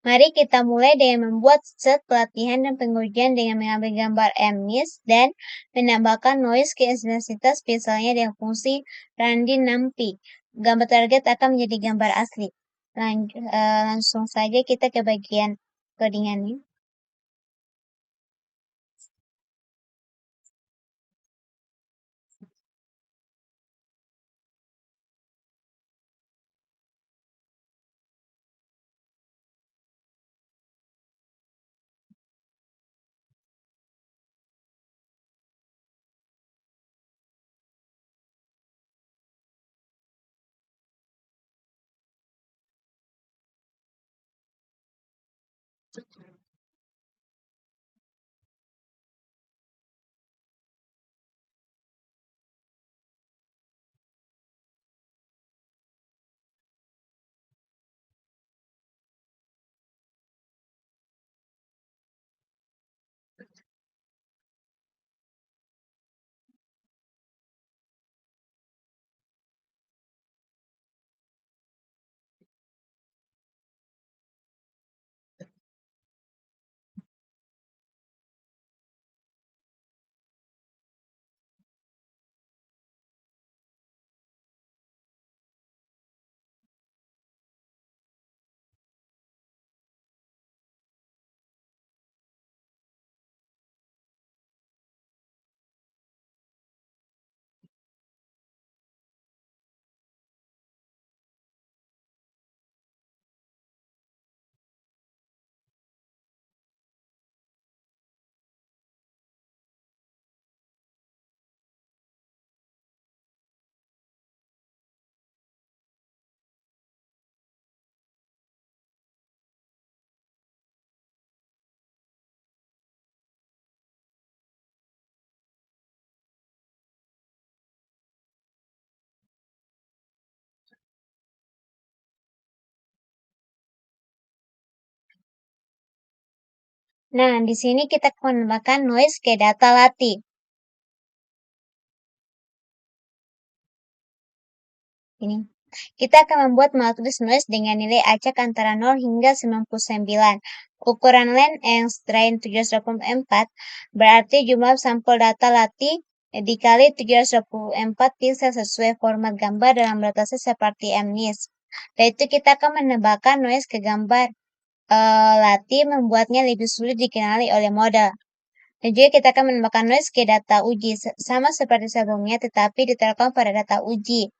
Mari kita mulai dengan membuat set pelatihan dan pengujian dengan mengambil gambar MNIST dan menambahkan noise ke intensitas pixelnya dengan fungsi Randy NumPy. Gambar target akan menjadi gambar asli. Langsung saja kita ke bagian codingannya. Nah, di sini kita menambahkan noise ke data latih. Ini. Kita akan membuat matris noise dengan nilai acak antara 0 hingga 99. Ukuran len yang strain 724 berarti jumlah sampel data latih dikali 724 pixel sesuai format gambar dalam dataset seperti MNIST. Dan itu kita akan menambahkan noise ke gambar latih, membuatnya lebih sulit dikenali oleh model. Dan juga kita akan menambahkan noise ke data uji, sama seperti sebelumnya tetapi diterapkan pada data uji.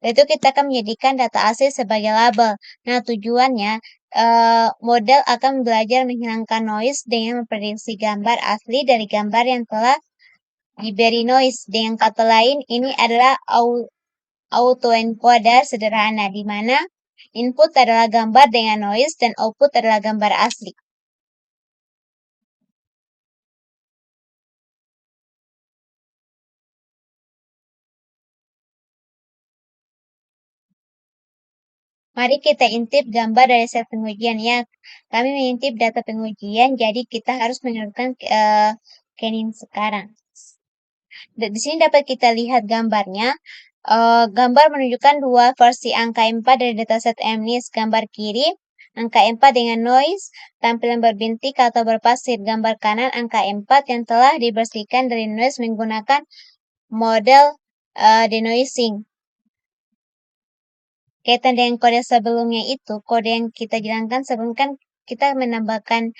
Itu kita akan menjadikan data asli sebagai label. Nah, tujuannya model akan belajar menghilangkan noise dengan memprediksi gambar asli dari gambar yang telah diberi noise. Dengan kata lain, ini adalah autoencoder sederhana, di mana input adalah gambar dengan noise dan output adalah gambar asli. Mari kita intip gambar dari set pengujian ya. Kami mengintip data pengujian, jadi kita harus menerapkan scanning sekarang. Di sini dapat kita lihat gambarnya. Gambar menunjukkan dua versi angka 4 dari dataset MNIST. Gambar kiri, angka 4 dengan noise, tampilan berbintik atau berpasir. Gambar kanan, angka 4 yang telah dibersihkan dari noise menggunakan model denoising. Kaitan dengan kode sebelumnya itu, kode yang kita jalankan sebelum kan kita menambahkan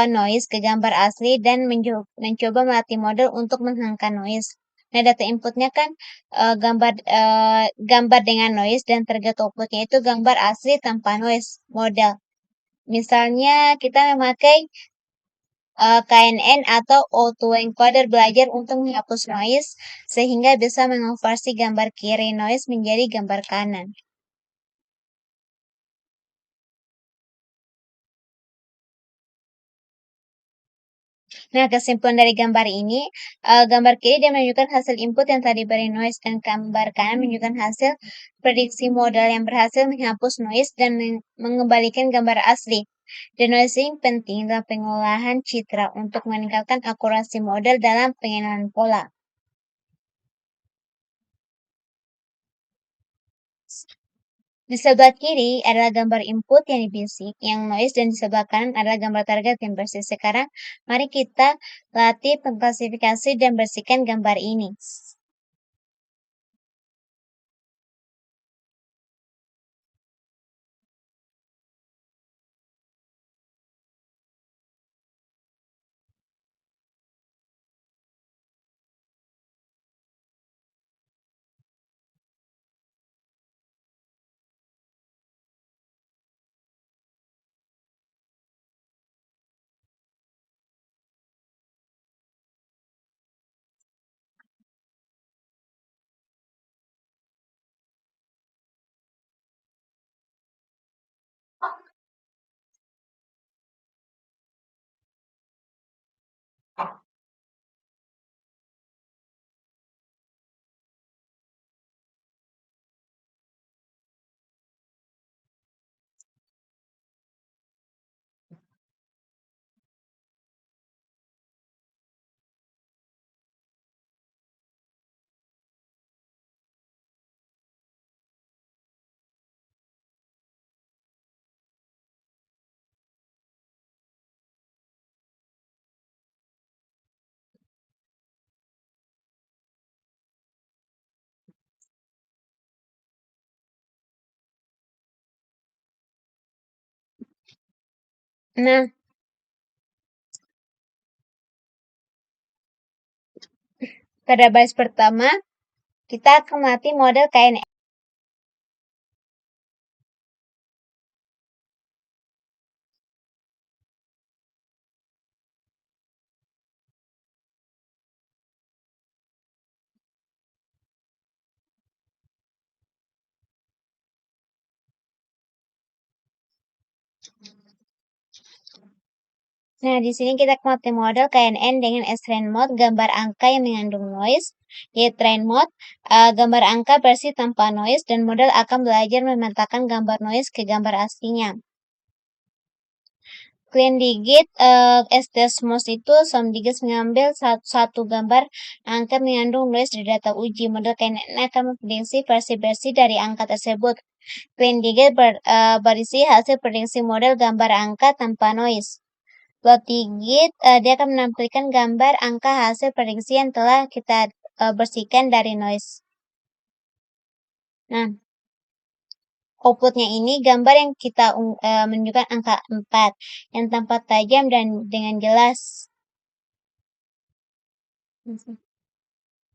noise ke gambar asli dan mencoba melatih model untuk menghilangkan noise. Nah, data inputnya kan gambar dengan noise dan target outputnya itu gambar asli tanpa noise model. Misalnya kita memakai KNN atau autoencoder belajar untuk menghapus noise sehingga bisa mengonversi gambar kiri noise menjadi gambar kanan. Nah, kesimpulan dari gambar ini, gambar kiri dia menunjukkan hasil input yang tadi beri noise dan gambar kanan menunjukkan hasil prediksi modal yang berhasil menghapus noise dan mengembalikan gambar asli. Denoising penting dalam pengolahan citra untuk meningkatkan akurasi model dalam pengenalan pola. Di sebelah kiri adalah gambar input yang dibisik, yang noise, dan di sebelah kanan adalah gambar target yang bersih. Sekarang, mari kita latih pengklasifikasi dan bersihkan gambar ini. Nah, pada baris pertama, kita akan melatih model KNN. Nah, di sini kita melatih model KNN dengan S-Train Mode, gambar angka yang mengandung noise, Y-Train Mode, gambar angka versi tanpa noise, dan model akan belajar memetakan gambar noise ke gambar aslinya. Clean Digit Stmos itu Somdigit mengambil satu gambar angka mengandung noise dari data uji. Model KNN akan memprediksi versi-versi dari angka tersebut. Clean Digit berisi hasil prediksi model gambar angka tanpa noise. Plot Digit dia akan menampilkan gambar angka hasil prediksi yang telah kita bersihkan dari noise. Nah, outputnya ini gambar yang kita menunjukkan angka 4 yang tampak tajam dan dengan jelas.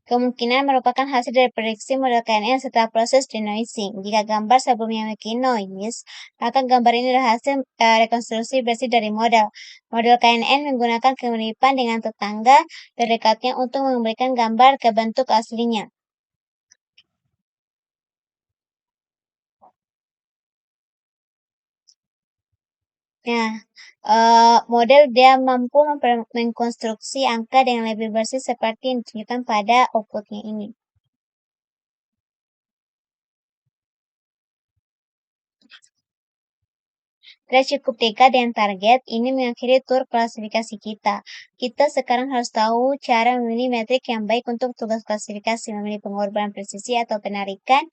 Kemungkinan merupakan hasil dari prediksi model KNN setelah proses denoising. Jika gambar sebelumnya memiliki noise, maka gambar ini adalah hasil rekonstruksi bersih dari model. Model KNN menggunakan kemiripan dengan tetangga terdekatnya untuk memberikan gambar ke bentuk aslinya. Nah, model dia mampu mengkonstruksi angka dengan lebih bersih seperti yang ditunjukkan pada outputnya ini. Sudah cukup dekat dengan target, ini mengakhiri tur klasifikasi kita. Kita sekarang harus tahu cara memilih metrik yang baik untuk tugas klasifikasi, memilih pengorbanan presisi atau penarikan,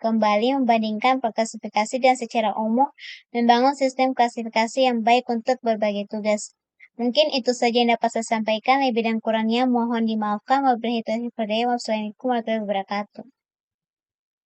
kembali membandingkan klasifikasi dan secara umum membangun sistem klasifikasi yang baik untuk berbagai tugas. Mungkin itu saja yang dapat saya sampaikan. Lebih dan kurangnya mohon dimaafkan. Wabillahi taufiq wal hidayah. Wassalamualaikum warahmatullahi wabarakatuh.